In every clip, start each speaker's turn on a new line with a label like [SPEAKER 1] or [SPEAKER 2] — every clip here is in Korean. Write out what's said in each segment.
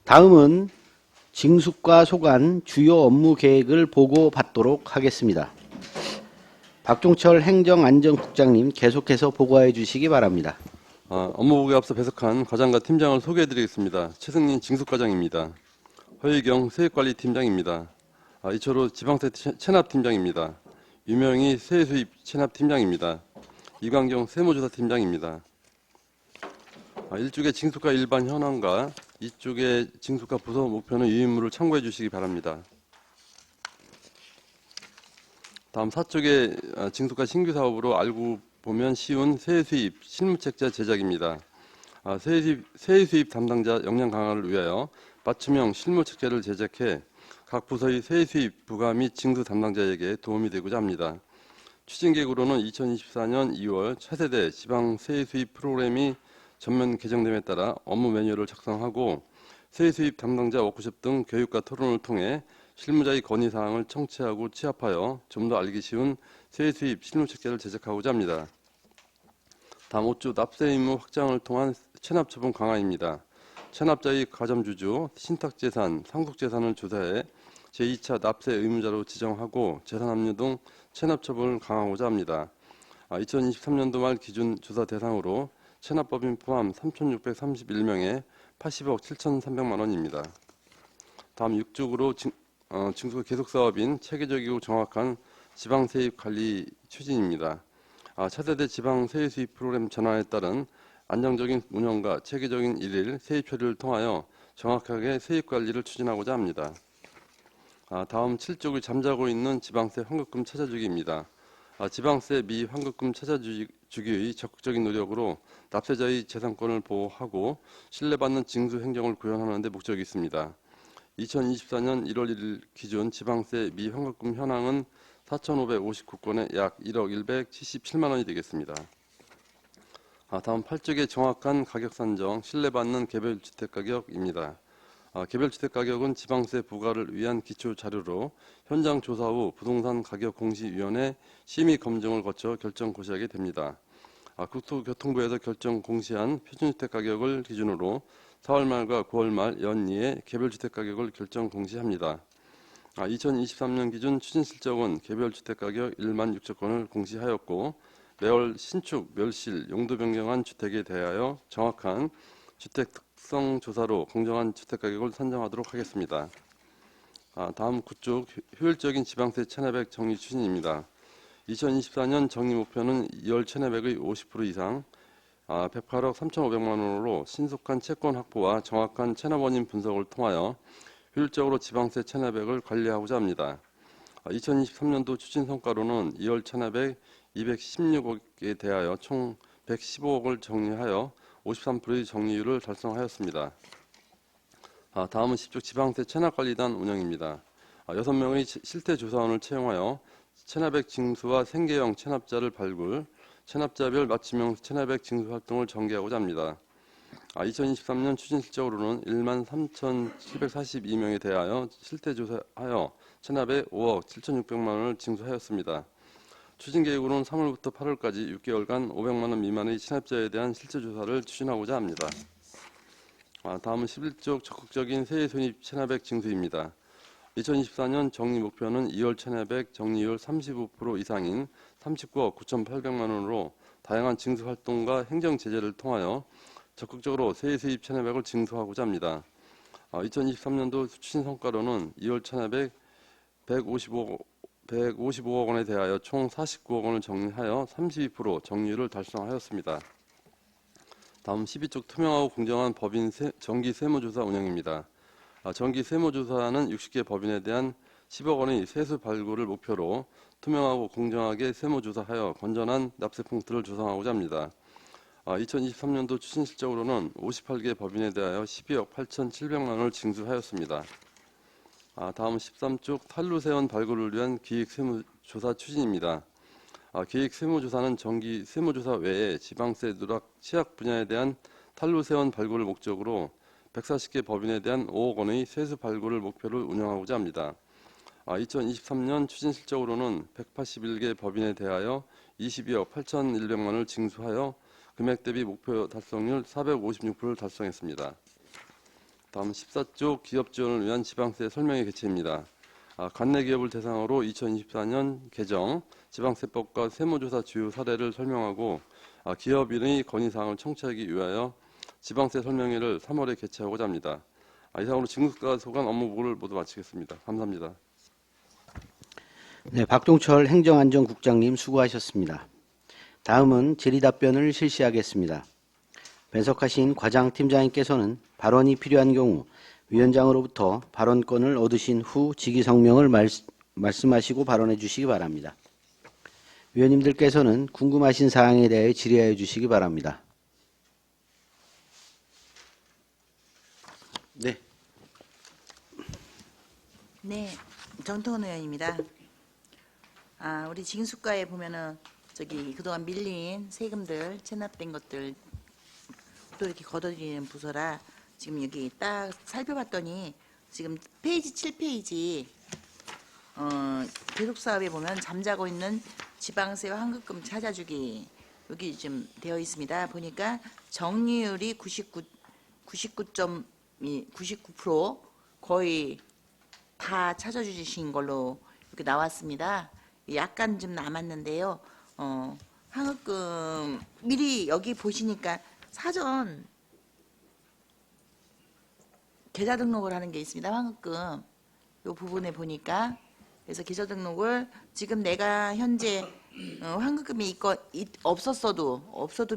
[SPEAKER 1] 다음은 징수과 소관 주요 업무 계획을 보고받도록 하겠습니다. 박종철 행정안전국장님 계속해서 보고해 주시기 바랍니다.
[SPEAKER 2] 업무 보고에 앞서 배석한 과장과 팀장을 소개해드리겠습니다. 최승린 징수과장입니다. 허희경 세액관리팀장입니다. 이철호 지방세 체납팀장입니다. 유명희 세수입 체납팀장입니다. 이광경 세무조사팀장입니다. 1쪽의 징수과 일반 현황과 2쪽의 징수과 부서 목표는 유인물을 참고해 주시기 바랍니다. 다음 4쪽의 징수과 신규 사업으로 알고 보면 쉬운 세수입 실무책자 제작입니다. 세수입 담당자 역량 강화를 위하여 맞춤형 실무책자를 제작해 각 부서의 세수입 부가 및 징수 담당자에게 도움이 되고자 합니다. 추진계획으로는 2024년 2월 차세대 지방 세수입 프로그램이 전면 개정됨에 따라 업무 매뉴얼을 작성하고 세수입 담당자 워크숍 등 교육과 토론을 통해 실무자의 건의사항을 청취하고 취합하여 좀 더 알기 쉬운 세수입 실무책자를 제작하고자 합니다. 다음 5주 납세 의무 확장을 통한 체납 처분 강화입니다. 체납자의 가점주주, 신탁재산, 상속재산을 조사해 제2차 납세 의무자로 지정하고 재산압류 등 체납 처분을 강화하고자 합니다. 2023년도 말 기준 조사 대상으로 체납법인 포함 3,631명에 80억 7,300만 원입니다. 다음 6쪽으로 징수가 계속사업인 체계적이고 정확한 지방세입 관리 추진입니다. 차세대 지방 세입 프로그램 전환에 따른 안정적인 운영과 체계적인 일일 세입 처리를 통하여 정확하게 세입 관리를 추진하고자 합니다. 다음 7쪽이 잠자고 있는 지방세 환급금 찾아주기입니다. 지방세 미 환급금 찾아주기의 적극적인 노력으로 납세자의 재산권을 보호하고 신뢰받는 징수 행정을 구현하는 데 목적이 있습니다. 2024년 1월 1일 기준 지방세 미 환급금 현황은 4,559건에 약 1억 177만 원이 되겠습니다. 다음 8쪽의 정확한 가격 산정, 신뢰받는 개별주택가격입니다. 개별주택가격은 지방세 부과를 위한 기초 자료로 현장 조사 후 부동산 가격공시위원회 심의 검증을 거쳐 결정 고시하게 됩니다. 국토교통부에서 결정 공시한 표준주택가격을 기준으로 4월 말과 9월 말 연이에 개별주택가격을 결정 공시합니다. 2023년 기준 추진실적은 개별주택가격 1만 6천 건을 공시하였고 매월 신축, 멸실, 용도 변경한 주택에 대하여 정확한 주택 특성 조사로 공정한 주택가격을 산정하도록 하겠습니다. 다음 9쪽 효율적인 지방세 체납액 정리 추진입니다. 2024년 정리 목표는 2월 체납액의 50% 이상 108억 3,500만 원으로 신속한 채권 확보와 정확한 체납 원인 분석을 통하여 효율적으로 지방세 체납액을 관리하고자 합니다. 2023년도 추진 성과로는 2월 체납액 216억에 대하여 총 115억을 정리하여 53%의 정리율을 달성하였습니다. 다음은 10쪽 지방세 체납관리단 운영입니다. 6명의 실태조사원을 채용하여 체납액 징수와 생계형 체납자를 발굴, 체납자별 맞춤형 체납액 징수 활동을 전개하고자 합니다. 2023년 추진 실적으로는 1만 3,742명에 대하여 실태조사하여 체납액 5억 7,600만 원을 징수하였습니다. 추진 계획으로는 3월부터 8월까지 6개월간 500만 원 미만의 체납자에 대한 실제조사를 추진하고자 합니다. 다음은 11쪽 적극적인 세액 손입 체납액 징수입니다. 2024년 정리 목표는 2월 체납액 정리율 35% 이상인 39억 9,800만 원으로 다양한 징수 활동과 행정 제재를 통하여 적극적으로 세액 수입 체납액을 징수하고자 합니다. 2023년도 추진 성과로는 2월 체납액 155억 원에 대하여 총 49억 원을 정리하여 32% 정리율을 달성하였습니다. 다음 12쪽 투명하고 공정한 법인 정기 세무조사 운영입니다. 정기 세무조사는 60개 법인에 대한 10억 원의 세수 발굴을 목표로 투명하고 공정하게 세무조사하여 건전한 납세 펑트를 조성하고자 합니다. 2023년도 추진 실적으로는 58개 법인에 대하여 12억 8,700만 원을 징수하였습니다. 다음 13쪽 탈루세원 발굴을 위한 기획세무조사 추진입니다. 기획세무조사는 정기 세무조사 외에 지방세 누락 취약 분야에 대한 탈루세원 발굴을 목적으로 140개 법인에 대한 5억 원의 세수 발굴을 목표로 운영하고자 합니다. 2023년 추진 실적으로는 181개 법인에 대하여 22억 8,100만 원을 징수하여 금액 대비 목표 달성률 456%를 달성했습니다. 다음 14조 기업 지원을 위한 지방세 설명회 개최입니다. 관내 기업을 대상으로 2024년 개정 지방세법과 세무조사 주요 사례를 설명하고 기업인의 건의사항을 청취하기 위하여 지방세 설명회를 3월에 개최하고자 합니다. 이상으로 징수과 소관 업무부를 모두 마치겠습니다. 감사합니다.
[SPEAKER 1] 네, 박종철 행정안전국장님 수고하셨습니다. 다음은 질의답변을 실시하겠습니다. 배석하신 과장팀장님께서는 발언이 필요한 경우 위원장으로부터 발언권을 얻으신 후 직위성명을 말씀하시고 발언해 주시기 바랍니다. 위원님들께서는 궁금하신 사항에 대해 질의하여 주시기 바랍니다. 네.
[SPEAKER 3] 네, 정통은 의원입니다. 우리 징수과에 보면은 그동안 밀린 세금들 체납된 것들 또 이렇게 걷어들이는 부서라 지금 여기 딱 살펴봤더니 지금 페이지 7페이지 계속사업에 보면 잠자고 있는 지방세와 환급금 찾아주기 여기 좀 되어 있습니다. 보니까 정리율이 99% 거의 다 찾아주신 걸로 이렇게 나왔습니다. 약간 좀 남았는데요. 환급금 미리 여기 보시니까 사전 계좌 등록을 하는 게 있습니다. 환급금 이 부분에 보니까 그래서 계좌 등록을 지금 내가 현재 환급금이 없어도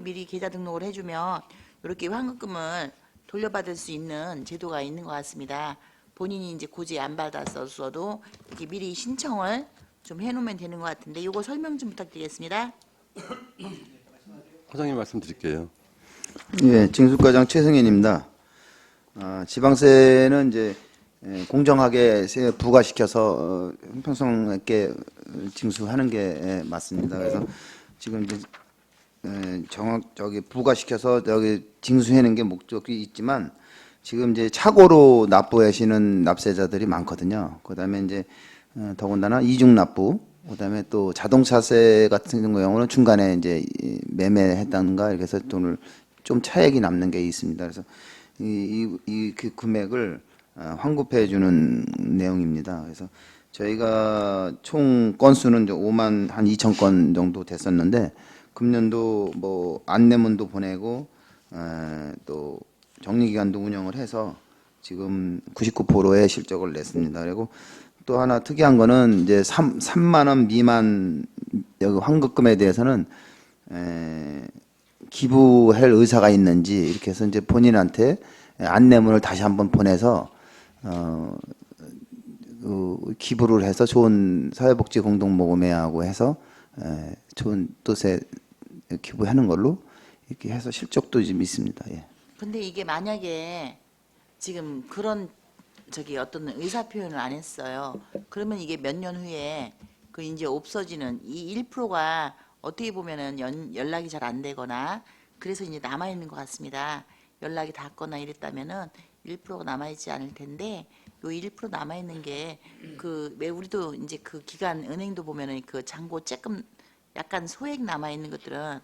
[SPEAKER 3] 미리 계좌 등록을 해주면 이렇게 환급금을 돌려받을 수 있는 제도가 있는 것 같습니다. 본인이 이제 고지 안 받았어도 이렇게 미리 신청을 좀 해놓으면 되는 것 같은데 이거 설명 좀 부탁드리겠습니다.
[SPEAKER 2] 과장님 말씀드릴게요.
[SPEAKER 4] 예, 징수과장 최승현입니다. 지방세는 이제 공정하게 세 부과시켜서 형평성 있게 징수하는 게 맞습니다. 그래서 지금 이제 부과시켜서 여기 징수하는 게 목적이 있지만 지금 이제 착오로 납부하시는 납세자들이 많거든요. 그다음에 이제 더군다나 이중 납부, 그다음에 또 자동차세 같은 경우는 중간에 이제 매매했다는가 이렇게 해서 돈을 좀 차액이 남는 게 있습니다. 그래서 그 금액을 환급해 주는 내용입니다. 그래서 저희가 총 건수는 5만 한 2천 건 정도 됐었는데 금년도 뭐 안내문도 보내고 또 정리기간도 운영을 해서 지금 99%의 실적을 냈습니다. 그리고 또 하나 특이한 거는 이제 3만 원 미만 여기 환급금에 대해서는 기부할 의사가 있는지 이렇게 해서 이제 본인한테 안내문을 다시 한번 보내서 기부를 해서 좋은 사회복지 공동모금회 하고 해서 좋은 뜻에 기부하는 걸로 이렇게 해서 실적도 좀 있습니다. 예.
[SPEAKER 3] 근데 이게 만약에 지금 그런 어떤 의사 표현을 안 했어요. 그러면 이게 몇 년 후에 그 이제 없어지는 이 1%가 어떻게 보면은 연락이 잘 안 되거나 그래서 이제 남아 있는 것 같습니다. 연락이 닿거나 이랬다면은 1%가 남아 있지 않을 텐데 요 1% 남아 있는 게 왜 우리도 이제 그 기간 은행도 보면은 그 잔고 조금 약간 소액 남아 있는 것들은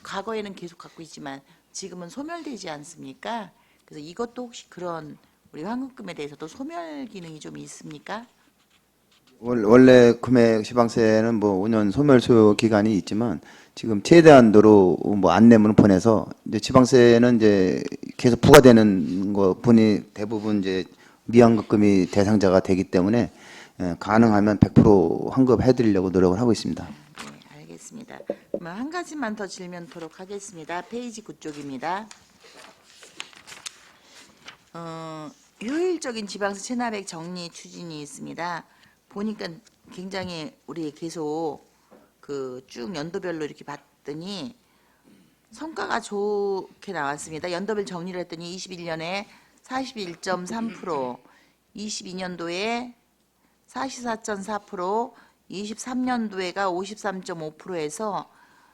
[SPEAKER 3] 과거에는 계속 갖고 있지만 지금은 소멸되지 않습니까? 그래서 이것도 혹시 그런 우리 환급금에 대해서도 소멸 기능이 좀 있습니까?
[SPEAKER 4] 원래 금액 지방세는 뭐 5년 소멸 소요 기간이 있지만 지금 최대한도로 뭐 안내문을 보내서 이제 지방세는 이제 계속 부과되는 거 분이 대부분 이제 미환급금이 대상자가 되기 때문에 가능하면 100% 환급해드리려고 노력을 하고 있습니다.
[SPEAKER 3] 네, 알겠습니다. 그러면 한 가지만 더 질문토록 하겠습니다. 페이지 9쪽입니다. 효율적인 지방세 체납액 정리 추진이 있습니다. 보니까 굉장히 우리 계속 그 쭉 연도별로 이렇게 봤더니 성과가 좋게 나왔습니다. 연도별 정리를 했더니 21년에 41.3%, 22년도에 44.4%, 23년도에가 53.5%에서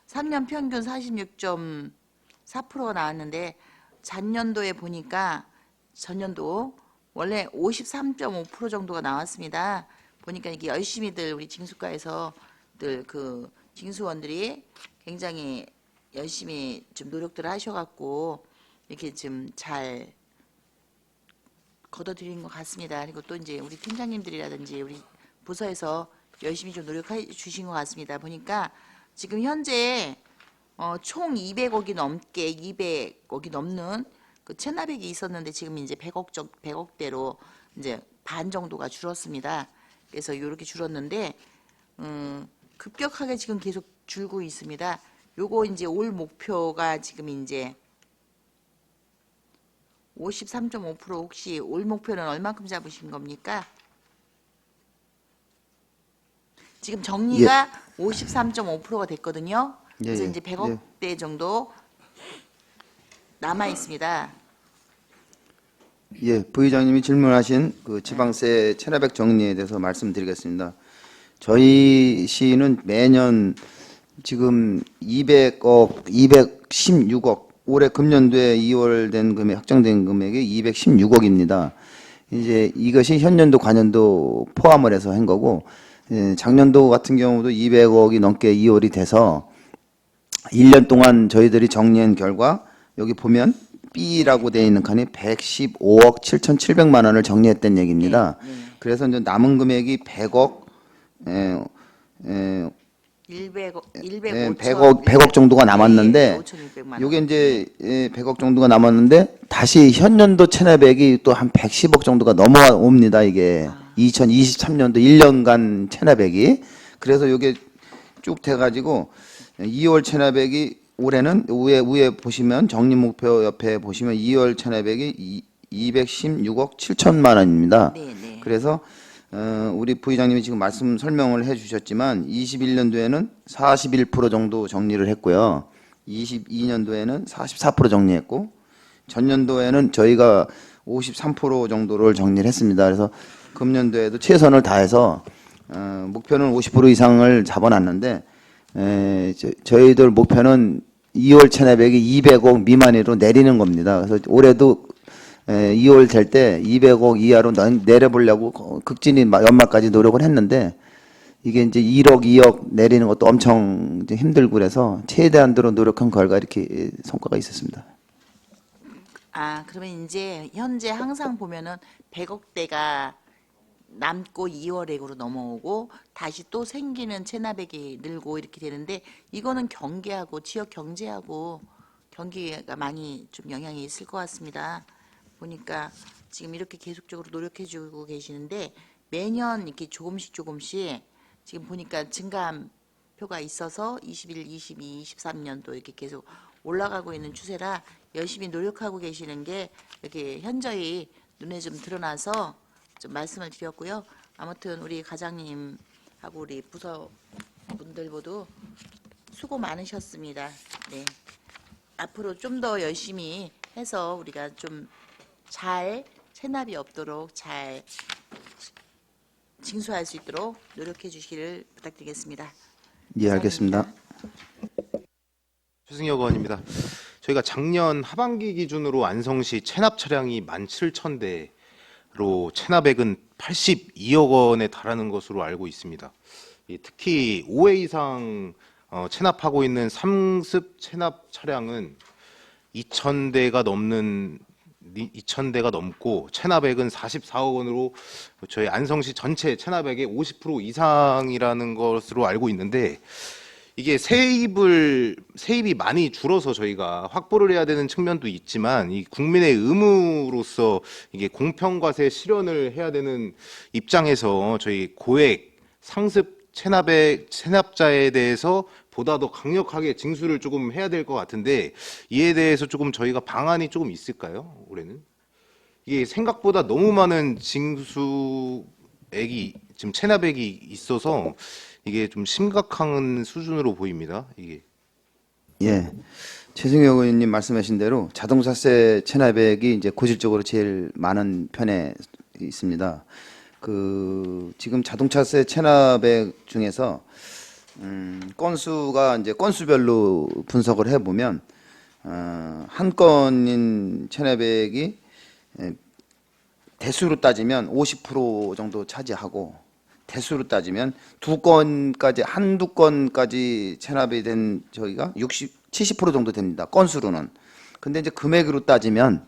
[SPEAKER 3] 3년 평균 46.4%가 나왔는데 전년도에 보니까 전년도 원래 53.5% 정도가 나왔습니다. 보니까 이게 열심히들 우리 징수과에서 늘 그 징수원들이 굉장히 열심히 좀 노력들을 하셔갖고 이렇게 좀 잘 걷어들인 것 같습니다. 그리고 또 이제 우리 팀장님들이라든지 우리 부서에서 열심히 좀 노력해 주신 것 같습니다. 보니까 지금 현재 총 200억이 넘게 200억이 넘는 그 체납액이 있었는데 지금 이제 100억대로 이제 반 정도가 줄었습니다. 그래서 이렇게 줄었는데 급격하게 지금 계속 줄고 있습니다. 요거 이제 올 목표가 지금 이제 53.5% 혹시 올 목표는 얼만큼 잡으신 겁니까? 지금 정리가 53.5%가 됐거든요. 그래서
[SPEAKER 4] 예, 예.
[SPEAKER 3] 이제 100억대 정도 남아 있습니다.
[SPEAKER 4] 예, 부의장님이 질문하신 그 지방세 체납액 정리에 대해서 말씀드리겠습니다. 저희 시는 매년 지금 200억, 216억, 올해 금년도에 2월 된 금액, 확정된 금액이 216억입니다. 이제 이것이 현년도, 관년도 포함을 해서 한 거고, 작년도 같은 경우도 200억이 넘게 2월이 돼서 1년 동안 저희들이 정리한 결과 여기 보면 B라고 되어 있는 칸이 115억 7,700만 원을 정리했던 얘기입니다. 그래서 이제 남은 금액이 100억, 100억 정도가 남았는데,
[SPEAKER 3] 5,600만 원.
[SPEAKER 4] 요게 이제 100억 정도가 남았는데 다시 현년도 체납액이 또 한 110억 정도가 넘어옵니다. 이게 2023년도 1년간 체납액이. 그래서 요게 쭉 돼가지고 2월 체납액이 올해는 위에 보시면 정리 목표 옆에 보시면 2월 체납액이 216억 7천만 원입니다.
[SPEAKER 3] 네, 네.
[SPEAKER 4] 그래서 우리 부의장님이 지금 말씀 설명을 해주셨지만 21년도에는 41% 정도 정리를 했고요. 22년도에는 44% 정리했고 전년도에는 저희가 53% 정도를 정리를 했습니다. 그래서 금년도에도 최선을 다해서 목표는 50% 이상을 잡아놨는데 저희들 목표는 2월 체납액이 200억 미만으로 내리는 겁니다. 그래서 올해도 2월 될 때 200억 이하로 내려보려고 극진히 연말까지 노력을 했는데 이게 이제 1억, 2억 내리는 것도 엄청 이제 힘들고 그래서 최대한도로 노력한 결과 이렇게 성과가 있었습니다.
[SPEAKER 3] 그러면 이제 현재 항상 보면은 100억대가 남고 2월액으로 넘어오고 다시 또 생기는 체납액이 늘고 이렇게 되는데 이거는 경계하고 지역 경제하고 경기가 많이 좀 영향이 있을 것 같습니다. 보니까 지금 이렇게 계속적으로 노력해주고 계시는데 매년 이렇게 조금씩 지금 보니까 증가표가 있어서 21, 22, 23년도 이렇게 계속 올라가고 있는 추세라 열심히 노력하고 계시는 게 이렇게 현저히 눈에 좀 드러나서 좀 말씀을 드렸고요. 아무튼 우리 과장님하고 우리 부서 분들 모두 수고 많으셨습니다. 네. 앞으로 좀 더 열심히 해서 우리가 좀 잘 체납이 없도록 잘 징수할 수 있도록 노력해 주시기를 부탁드리겠습니다.
[SPEAKER 4] 예, 알겠습니다.
[SPEAKER 5] 최승혁 의원입니다. 저희가 작년 하반기 기준으로 안성시 체납 차량이 17,000대로 체납액은 82억 원에 달하는 것으로 알고 있습니다. 특히 5회 이상 체납하고 있는 상습 체납 차량은 2,000대가 넘고 체납액은 44억 원으로 저희 안성시 전체 체납액의 50% 이상이라는 것으로 알고 있는데 이게 세입이 많이 줄어서 저희가 확보를 해야 되는 측면도 있지만 이 국민의 의무로서 이게 공평과세 실현을 해야 되는 입장에서 저희 고액 상습 체납자에 대해서 보다 더 강력하게 징수를 조금 해야 될 것 같은데 이에 대해서 조금 저희가 방안이 조금 있을까요? 올해는 이게 생각보다 너무 많은 징수액이 지금 체납액이 있어서 이게 좀 심각한 수준으로 보입니다. 이게
[SPEAKER 4] 예, 최승혁 의원님 말씀하신 대로 자동차세 체납액이 이제 고질적으로 제일 많은 편에 있습니다. 지금 자동차세 체납액 중에서 건수가 이제 건수별로 분석을 해보면 한 건인 체납액이 대수로 따지면 50% 정도 차지하고 대수로 따지면 한두 건까지 체납이 된 저희가 70% 정도 됩니다. 건수로는. 근데 이제 금액으로 따지면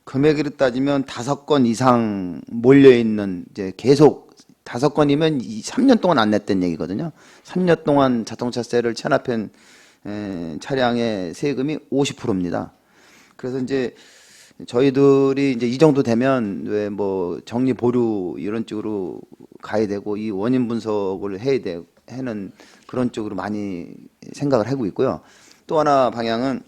[SPEAKER 4] 금액으로 따지면 5건 이상 몰려 있는 이제 계속 5건이면 3년 동안 안 냈던 얘기거든요. 3년 동안 자동차세를 체납한 차량의 세금이 50%입니다. 그래서 이제 저희들이 이제 이 정도 되면 왜 뭐 정리 보류 이런 쪽으로 가야 되고 이 원인 분석을 해야 돼 하는 그런 쪽으로 많이 생각을 하고 있고요. 또 하나 방향은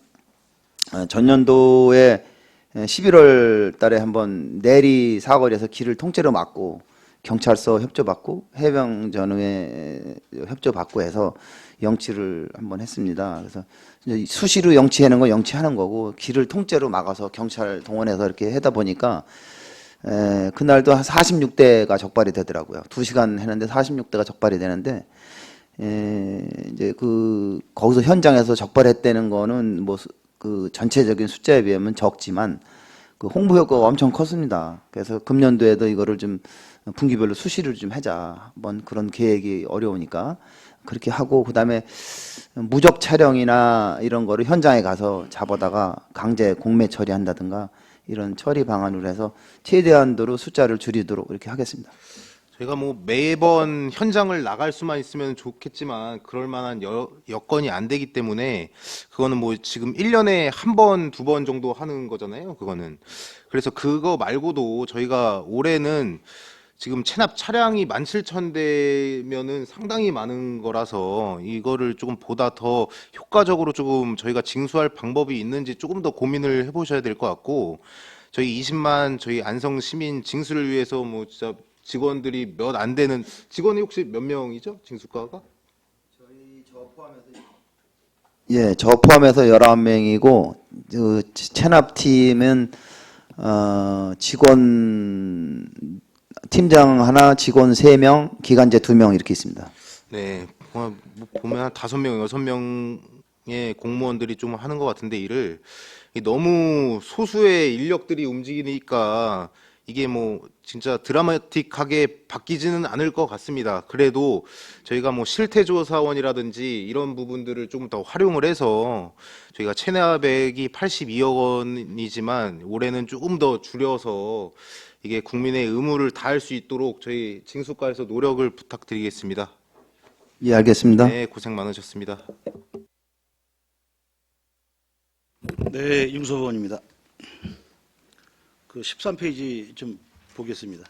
[SPEAKER 4] 전년도에 11월 달에 한번 내리 사거리에서 길을 통째로 막고 경찰서 협조받고 해병 전후에 협조받고 해서 영치를 한번 했습니다. 그래서 이제 수시로 영치하는 건 영치하는 거고 길을 통째로 막아서 경찰 동원해서 이렇게 하다 보니까 그날도 한 46대가 적발이 되더라고요. 2시간 했는데 46대가 적발이 되는데 이제 그 거기서 현장에서 적발했다는 거는 뭐 그 전체적인 숫자에 비하면 적지만 그 홍보 효과가 엄청 컸습니다. 그래서 금년도에도 이거를 좀 분기별로 수시를 좀 하자. 한번 그런 계획이 어려우니까 그렇게 하고 그다음에 무적 촬영이나 이런 거를 현장에 가서 잡아다가 강제 공매 처리한다든가 이런 처리 방안으로 해서 최대한도로 숫자를 줄이도록 이렇게 하겠습니다.
[SPEAKER 5] 저희가 뭐 매번 현장을 나갈 수만 있으면 좋겠지만 그럴 만한 여건이 안 되기 때문에 그거는 뭐 지금 1년에 한 번, 2번 정도 하는 거잖아요. 그거는. 그래서 그거 말고도 저희가 올해는 지금 체납 차량이 17,000대면은 상당히 많은 거라서 이거를 조금 보다 더 효과적으로 조금 저희가 징수할 방법이 있는지 조금 더 고민을 해보셔야 될 것 같고 저희 20만 저희 안성 시민 징수를 위해서 뭐 진짜 직원들이 몇 안 되는 직원이 혹시 몇 명이죠? 징수과가?
[SPEAKER 4] 예, 저 포함해서 19명이고 그 체납팀은 직원 팀장 하나, 직원 3명, 기간제 2명 이렇게 있습니다.
[SPEAKER 5] 네, 뭐 보면 한 5명, 6명의 공무원들이 좀 하는 것 같은데 일을 너무 소수의 인력들이 움직이니까 이게 뭐 진짜 드라마틱하게 바뀌지는 않을 것 같습니다. 그래도 저희가 뭐 실태조사원이라든지 이런 부분들을 좀 더 활용을 해서 저희가 체납액이 82억 원이지만 올해는 조금 더 줄여서 이게 국민의 의무를 다할 수 있도록 저희 징수과에서 노력을 부탁드리겠습니다.
[SPEAKER 4] 예, 알겠습니다.
[SPEAKER 5] 네, 고생 많으셨습니다.
[SPEAKER 6] 네, 임소원입니다. 그 13페이지 좀 보겠습니다.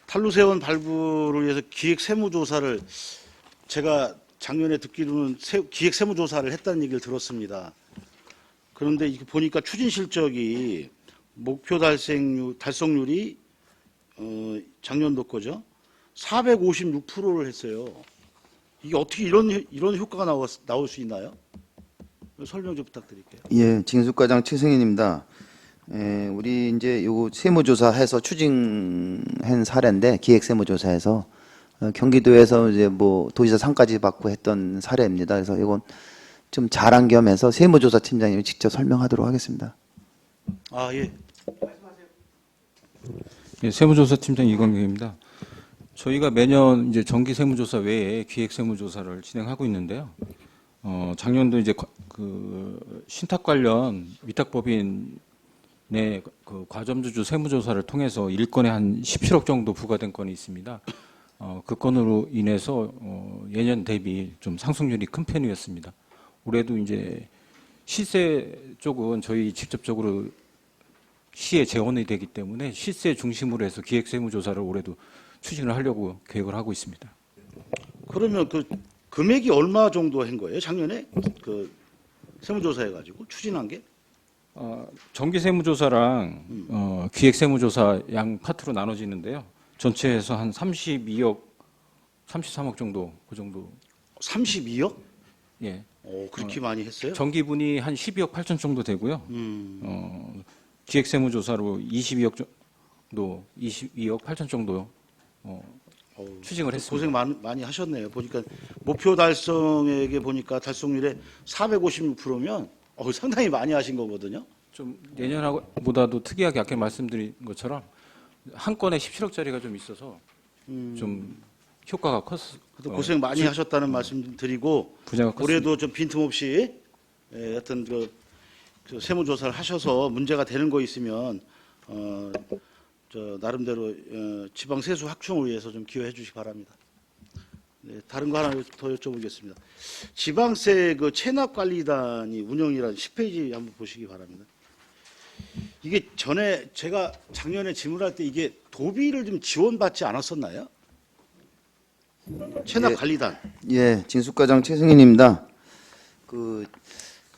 [SPEAKER 6] 탈루세원 발굴을 위해서 기획 세무조사를 제가 작년에 듣기로는 기획 세무조사를 했다는 얘기를 들었습니다. 그런데 이거 보니까 추진 실적이 목표 달성률이 작년도 거죠. 456%를 했어요. 이게 어떻게 이런 효과가 나올 수 있나요? 설명 좀 부탁드릴게요.
[SPEAKER 4] 예, 징수과장 최승현입니다. 우리 이제 요거 세무조사해서 추진한 사례인데 기획 세무조사해서 경기도에서 이제 뭐 도지사 상까지 받고 했던 사례입니다. 그래서 이건 좀 자랑 겸해서 세무조사 팀장님이 직접 설명하도록 하겠습니다.
[SPEAKER 6] 아, 예.
[SPEAKER 7] 예, 세무조사팀장 이광경입니다. 저희가 매년 이제 정기 세무조사 외에 기획 세무조사를 진행하고 있는데요. 작년도 이제 그 신탁 관련 위탁법인의 그 과점주주 세무조사를 통해서 1건에 한 17억 정도 부과된 건이 있습니다. 그 건으로 인해서 예년 대비 좀 상승률이 큰 편이었습니다. 올해도 이제 시세 쪽은 저희 직접적으로 시에 재원이 되기 때문에 시세 중심으로 해서 기획 세무조사를 올해도 추진을 하려고 계획을 하고 있습니다.
[SPEAKER 6] 그러면 그 금액이 얼마 정도 한 거예요? 작년에 그 세무조사 해가지고 추진한 게?
[SPEAKER 7] 정기 세무조사랑 기획 세무조사 양 파트로 나눠지는데요. 전체에서 한 32억, 33억 정도 그 정도.
[SPEAKER 6] 32억?
[SPEAKER 7] 예.
[SPEAKER 6] 그렇게 많이 했어요?
[SPEAKER 7] 정기분이 한 12억 8천 정도 되고요. 기획 세무조사로 22억 정도, 22억 8천 정도 추진을 했습니다.
[SPEAKER 6] 고생 많이 하셨네요. 보니까 목표 달성액에 보니까 달성률에 456%면 상당히 많이 하신 거거든요.
[SPEAKER 7] 좀 예년보다도 특이하게 아까 말씀드린 것처럼 한 건에 17억짜리가 좀 있어서 좀 효과가
[SPEAKER 6] 고생 많이 하셨다는 말씀 좀 드리고
[SPEAKER 7] 부자가 컸습니다.
[SPEAKER 6] 올해도 좀 빈틈없이 하여튼 그 세무조사를 하셔서 문제가 되는 거 있으면 나름대로 지방 세수 확충을 위해서 좀 기여해 주시기 바랍니다. 네, 다른 거 하나 더 여쭤보겠습니다. 지방세 그 체납관리단이 운영이란 10페이지 한번 보시기 바랍니다. 이게 전에 제가 작년에 질문할 때 이게 도비를 좀 지원받지 않았었나요? 체납관리단.
[SPEAKER 4] 예, 징수과장 최승인입니다. 그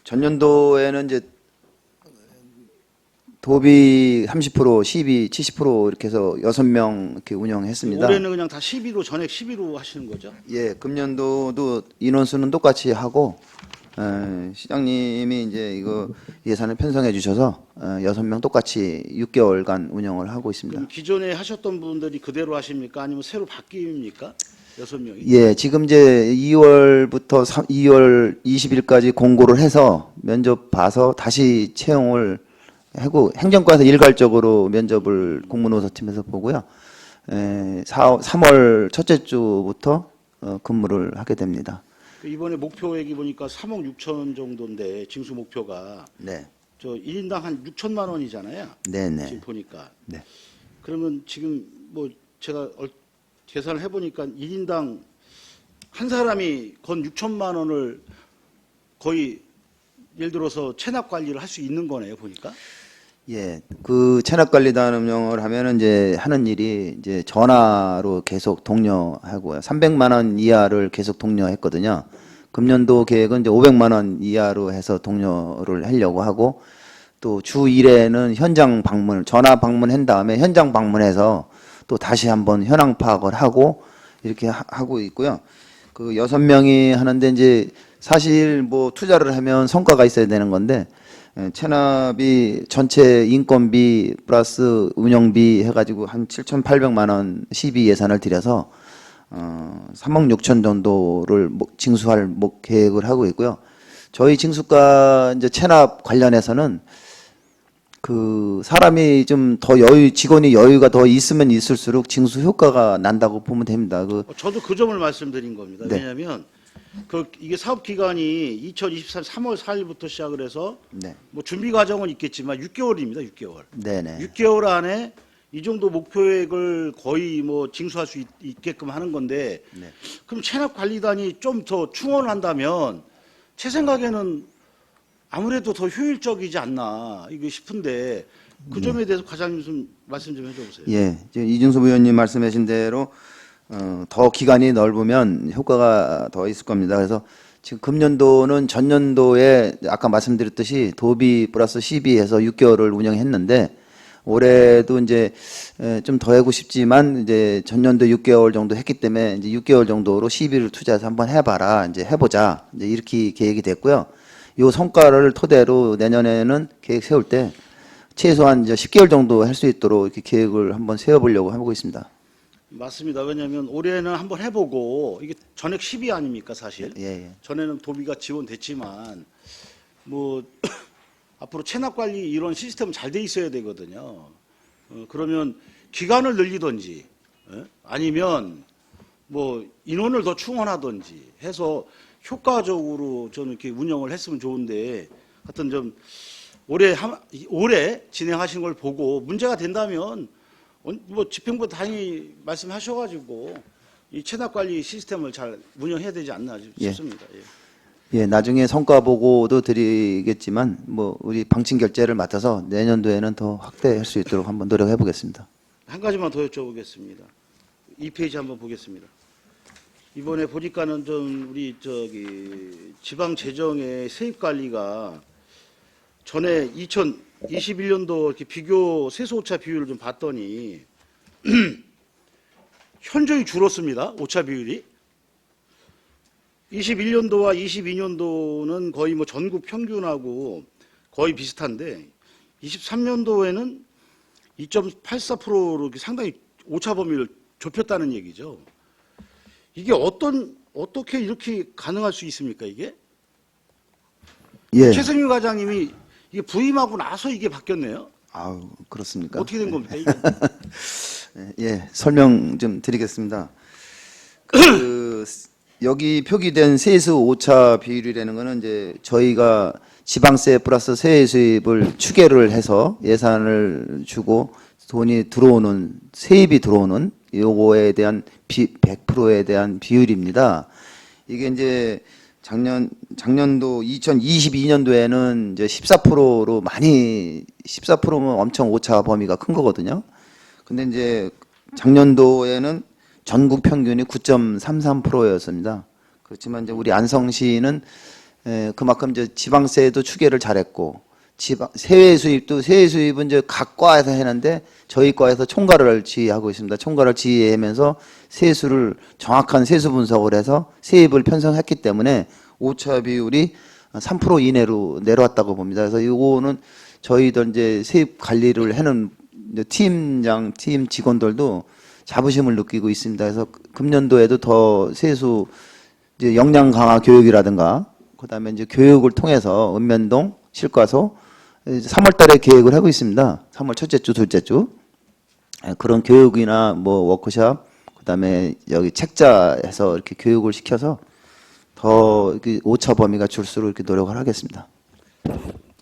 [SPEAKER 4] 전년도에는 이제 도비 30%, 시비 70% 이렇게 해서 6명 이렇게 운영했습니다.
[SPEAKER 6] 올해는 그냥 다 12로 전액 12로 하시는 거죠?
[SPEAKER 4] 예, 금년도도 인원수는 똑같이 하고 시장님이 이제 이거 예산을 편성해 주셔서 6명 똑같이 6개월간 운영을 하고 있습니다.
[SPEAKER 6] 그럼 기존에 하셨던 분들이 그대로 하십니까? 아니면 새로 바뀝니까? 6명이?
[SPEAKER 4] 예, 지금 이제 2월부터 2월 20일까지 공고를 해서 면접 봐서 다시 채용을 하고 행정과에서 일괄적으로 면접을 공무노사팀에서 보고요. 3월 첫째 주부터 근무를 하게 됩니다.
[SPEAKER 6] 이번에 목표액이 보니까 3억 6천 정도인데 징수 목표가
[SPEAKER 4] 네,
[SPEAKER 6] 저 1인당 한 6천만 원이잖아요.
[SPEAKER 4] 네, 네.
[SPEAKER 6] 지금 보니까.
[SPEAKER 4] 네.
[SPEAKER 6] 그러면 지금 뭐 제가 계산을 해보니까 1인당 한 사람이 건 6천만 원을 거의 예를 들어서 체납 관리를 할 수 있는 거네요, 보니까.
[SPEAKER 4] 예, 그 체납관리단 운영을 하면은 이제 하는 일이 이제 전화로 계속 독려하고요. 300만 원 이하를 계속 독려했거든요. 금년도 계획은 이제 500만 원 이하로 해서 독려를 하려고 하고 또 주 1회는 현장 방문, 전화 방문한 다음에 현장 방문해서 또 다시 한번 현황 파악을 하고 이렇게 하고 있고요. 그 6명이 하는데 이제 사실 뭐 투자를 하면 성과가 있어야 되는 건데 체납이 전체 인건비 플러스 운영비 해가지고 한 7,800만 원 시비 예산을 들여서 3억 6천 정도를 징수할 계획을 하고 있고요. 저희 징수과 이제 체납 관련해서는 그 사람이 좀 더 직원이 여유가 더 있으면 있을수록 징수 효과가 난다고 보면 됩니다.
[SPEAKER 6] 저도 그 점을 말씀드린 겁니다.
[SPEAKER 4] 네.
[SPEAKER 6] 왜냐하면 이게 사업 기간이 2023 3월 4일부터 시작을 해서
[SPEAKER 4] 네,
[SPEAKER 6] 뭐 준비 과정은 있겠지만 6개월입니다. 6개월.
[SPEAKER 4] 네네.
[SPEAKER 6] 6개월 안에 이 정도 목표액을 거의 뭐 징수할 수 있게끔 하는 건데
[SPEAKER 4] 네.
[SPEAKER 6] 그럼 체납관리단이 좀 더 충원을 한다면 제 생각에는 아무래도 더 효율적이지 않나 이게 싶은데 그 점에 대해서 과장님 좀 말씀 좀 해줘보세요.
[SPEAKER 4] 예, 이제 이준섭 의원님 말씀하신 대로 더 기간이 넓으면 효과가 더 있을 겁니다. 그래서 지금 금년도는 전년도에 아까 말씀드렸듯이 도비 플러스 시비해서 6개월을 운영했는데 올해도 이제 좀 더 하고 싶지만 이제 전년도 6개월 정도 했기 때문에 이제 6개월 정도로 시비를 투자해서 한번 해봐라 이제 해보자 이제 이렇게 계획이 됐고요. 요 성과를 토대로 내년에는 계획 세울 때 최소한 이제 10개월 정도 할 수 있도록 이렇게 계획을 한번 세워보려고 하고 있습니다.
[SPEAKER 6] 맞습니다. 왜냐하면 올해는 한번 해보고 이게 전액 10위 아닙니까 사실.
[SPEAKER 4] 예, 예.
[SPEAKER 6] 전에는 도비가 지원됐지만 뭐 앞으로 체납 관리 이런 시스템은 잘 돼 있어야 되거든요. 그러면 기간을 늘리든지 아니면 뭐 인원을 더 충원하든지 해서 효과적으로 저는 이렇게 운영을 했으면 좋은데 하여튼 좀 올해 진행하신 걸 보고 문제가 된다면 뭐 집행부 당연히 말씀하셔가지고 이 체납 관리 시스템을 잘 운영해야 되지 않나 싶습니다. 예.
[SPEAKER 4] 예, 나중에 성과 보고도 드리겠지만 뭐 우리 방침 결제를 맡아서 내년도에는 더 확대할 수 있도록 한번 노력해 보겠습니다.
[SPEAKER 6] 한 가지만 더 여쭤보겠습니다. 2페이지 한번 보겠습니다. 이번에 보니까는 좀 우리 지방 재정의 세입 관리가 전에 2021년도 이렇게 비교 세수 오차 비율을 좀 봤더니 현저히 줄었습니다. 오차 비율이. 21년도와 22년도는 거의 뭐 전국 평균하고 거의 비슷한데 23년도에는 2.84%로 상당히 오차 범위를 좁혔다는 얘기죠. 이게 어떻게 이렇게 가능할 수 있습니까, 이게?
[SPEAKER 4] 예.
[SPEAKER 6] 최승윤 과장님이 이게 부임하고 나서 이게 바뀌었네요.
[SPEAKER 4] 아우, 그렇습니까?
[SPEAKER 6] 어떻게 된 겁니까, 이게?
[SPEAKER 4] 예, 설명 좀 드리겠습니다. 여기 표기된 세수 오차 비율이라는 거는 이제 저희가 지방세 플러스 세외 수입을 추계를 해서 예산을 주고 돈이 들어오는 세입이 들어오는 요거에 대한 100%에 대한 비율입니다. 이게 이제 작년도 2022년도에는 이제 14%로 많이 14%면 엄청 오차 범위가 큰 거거든요. 근데 이제 작년도에는 전국 평균이 9.33%였습니다. 그렇지만 이제 우리 안성시는 그만큼 이제 지방세도 추계를 잘했고 세외 수입은 이제 각 과에서 했는데 저희 과에서 총괄을 지휘하고 있습니다. 총괄을 지휘하면서 세수를 정확한 세수 분석을 해서 세입을 편성했기 때문에 오차 비율이 3% 이내로 내려왔다고 봅니다. 그래서 이거는 저희들 이제 세입 관리를 하는 팀 직원들도 자부심을 느끼고 있습니다. 그래서 금년도에도 더 세수 이제 역량 강화 교육이라든가 그다음에 이제 교육을 통해서 읍면동 실과소 3월 달에 계획을 하고 있습니다. 3월 첫째 주, 둘째 주. 그런 교육이나 뭐 워크숍, 그다음에 여기 책자에서 이렇게 교육을 시켜서 더 이렇게 오차 범위가 줄수록 이렇게 노력을 하겠습니다.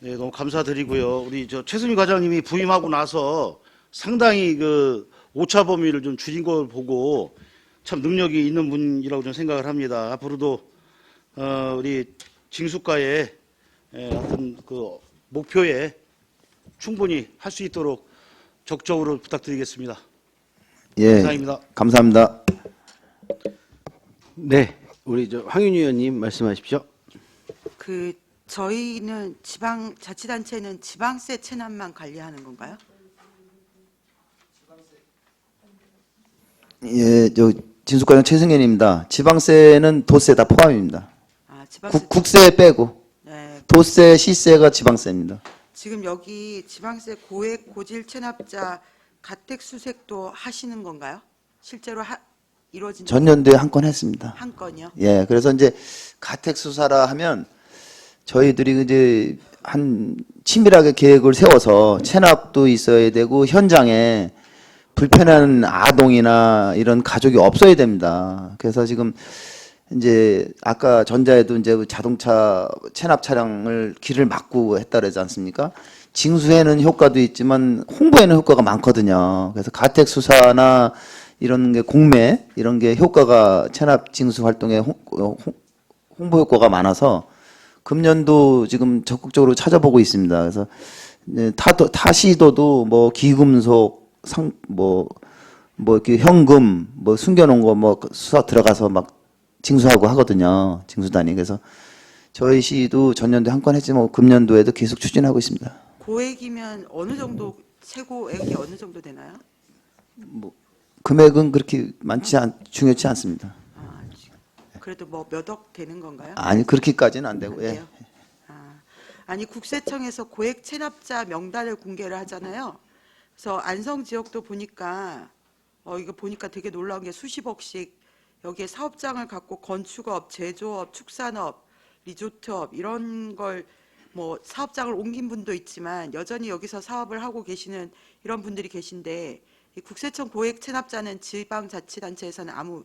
[SPEAKER 6] 네, 너무 감사드리고요. 우리 저 최승희 과장님이 부임하고 나서 상당히 그 오차 범위를 좀 줄인 걸 보고 참 능력이 있는 분이라고 좀 생각을 합니다. 앞으로도 우리 징수과의 어떤 그 목표에 충분히 할 수 있도록 적극적으로 부탁드리겠습니다.
[SPEAKER 4] 예,
[SPEAKER 6] 이상입니다.
[SPEAKER 4] 감사합니다.
[SPEAKER 1] 네, 우리 저 황윤희 의원님 말씀하십시오.
[SPEAKER 8] 저희는 자치단체는 지방세 체납만 관리하는 건가요?
[SPEAKER 4] 예, 저 진수과장 최승현입니다. 지방세는 도세 다 포함입니다.
[SPEAKER 8] 지방세.
[SPEAKER 4] 국세 빼고
[SPEAKER 8] 네.
[SPEAKER 4] 도세, 시세가 지방세입니다.
[SPEAKER 8] 지금 여기 지방세 고액 고질 체납자 가택 수색도 하시는 건가요? 실제로 이루어진
[SPEAKER 4] 전년도에 한 건 했습니다.
[SPEAKER 8] 한 건이요?
[SPEAKER 4] 예, 그래서 이제 가택 수사라 하면 저희들이 이제 한 치밀하게 계획을 세워서 체납도 있어야 되고 현장에 불편한 아동이나 이런 가족이 없어야 됩니다. 그래서 지금 이제 아까 전자에도 이제 자동차 체납 차량을 길을 막고 했다 그러지 않습니까? 징수에는 효과도 있지만 홍보에는 효과가 많거든요. 그래서 가택 수사나 이런 게 공매 이런 게 효과가 체납 징수 활동에 홍보 효과가 많아서 금년도 지금 적극적으로 찾아보고 있습니다. 그래서 타시도도 뭐 기금속 이렇게 현금 숨겨놓은 거 수사 들어가서 막 징수하고 하거든요. 징수단이. 그래서 저희 시도 전년도에 한 건 했지만 금년도에도 계속 추진하고 있습니다.
[SPEAKER 8] 고액이면 어느 정도 최고액이 어느 정도 되나요?
[SPEAKER 4] 금액은 그렇게 중요치 않습니다.
[SPEAKER 8] 그래도 뭐 몇 억 되는 건가요?
[SPEAKER 4] 아니 그렇게까지는 안 되고.
[SPEAKER 8] 안
[SPEAKER 4] 예.
[SPEAKER 8] 돼요? 아니 국세청에서 고액 체납자 명단을 공개를 하잖아요. 그래서 안성 지역도 보니까 이거 보니까 되게 놀라운 게 수십억씩 여기에 사업장을 갖고 건축업, 제조업, 축산업, 리조트업 이런 걸 뭐 사업장을 옮긴 분도 있지만 여전히 여기서 사업을 하고 계시는 이런 분들이 계신데 이 국세청 고액 체납자는 지방자치단체에서는 아무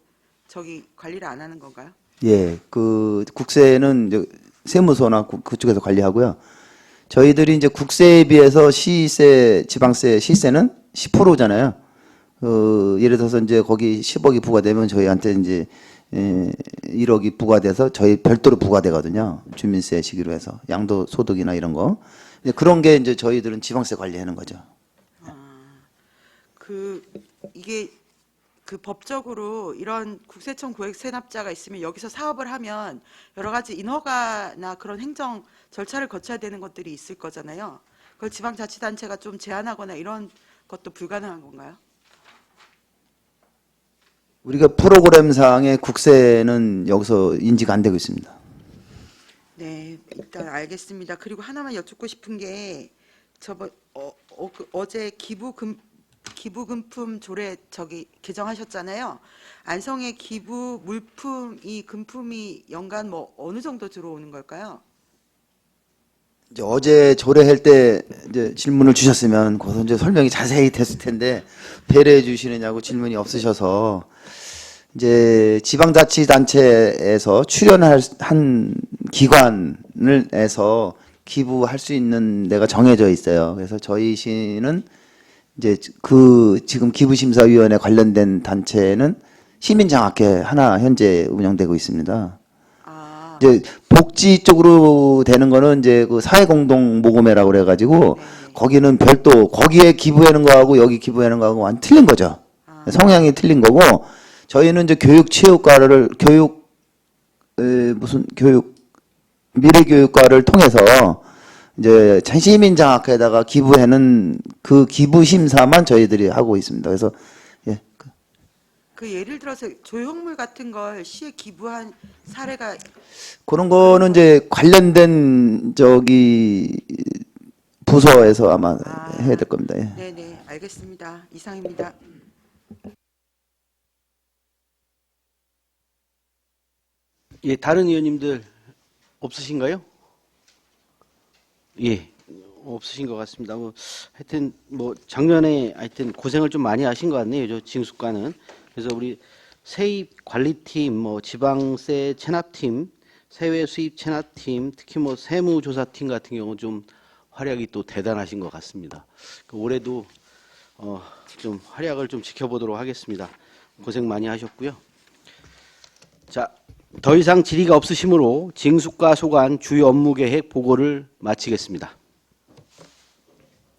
[SPEAKER 8] 관리를 안 하는 건가요?
[SPEAKER 4] 예, 그 국세는 이제 세무서나 그쪽에서 관리하고요. 저희들이 이제 국세에 비해서 시세, 지방세 시세는 10%잖아요. 예를 들어서 이제 거기 10억이 부과되면 저희한테 이제 1억이 부과돼서 저희 별도로 부과되거든요. 주민세 시기로 해서 양도소득이나 이런 거. 이제 그런 게 이제 저희들은 지방세 관리하는 거죠.
[SPEAKER 8] 이게 법적으로 이런 국세청 고액 체납자가 있으면 여기서 사업을 하면 여러 가지 인허가나 그런 행정 절차를 거쳐야 되는 것들이 있을 거잖아요. 그걸 지방자치단체가 좀 제한하거나 이런 것도 불가능한 건가요?
[SPEAKER 4] 우리가 프로그램상의 국세는 여기서 인지가 안 되고 있습니다.
[SPEAKER 8] 네, 일단 알겠습니다. 그리고 하나만 여쭙고 싶은 게 어제 기부금품 조례 개정하셨잖아요. 안성의 기부 금품이 연간 어느 정도 들어오는 걸까요?
[SPEAKER 4] 이제 어제 조례할 때 이제 질문을 주셨으면 거기서 이제 설명이 자세히 됐을 텐데 배려해 주시느냐고 질문이 없으셔서 이제 지방자치단체에서 출연한 기관을 해서 기부할 수 있는 데가 정해져 있어요. 그래서 저희 시는 이제 그 지금 기부심사위원회 관련된 단체는 시민장학회 하나 현재 운영되고 있습니다.
[SPEAKER 8] 아,
[SPEAKER 4] 이제 복지 쪽으로 되는 거는 이제 그 사회공동모금회라고 그래가지고 거기는 별도 거기에 기부하는 거하고 여기 기부하는 거하고 완전 틀린 거죠. 성향이 틀린 거고 저희는 이제 교육체육과를 미래교육과를 통해서 이제 시민장학회에다가 기부하는 그 기부 심사만 저희들이 하고 있습니다. 그래서 예.
[SPEAKER 8] 그 예를 들어서 조형물 같은 걸 시에 기부한 사례가
[SPEAKER 4] 그런 거는 이제 관련된 저기 부서에서 아마 해야 될 겁니다. 예.
[SPEAKER 8] 네네 알겠습니다. 이상입니다.
[SPEAKER 1] 예, 다른 의원님들 없으신가요? 예, 없으신 것 같습니다. 뭐 하여튼 뭐 작년에 하여튼 고생을 좀 많이 하신 것 같네요. 저 징수과는. 그래서 우리 세입 관리팀, 뭐 지방세 체납팀, 세외 수입 체납팀, 특히 뭐 세무조사팀 같은 경우 좀 활약이 또 대단하신 것 같습니다. 올해도 좀 활약을 좀 지켜보도록 하겠습니다. 고생 많이 하셨고요. 자, 더 이상 질의가 없으시므로 징수과 소관 주요 업무 계획 보고를 마치겠습니다.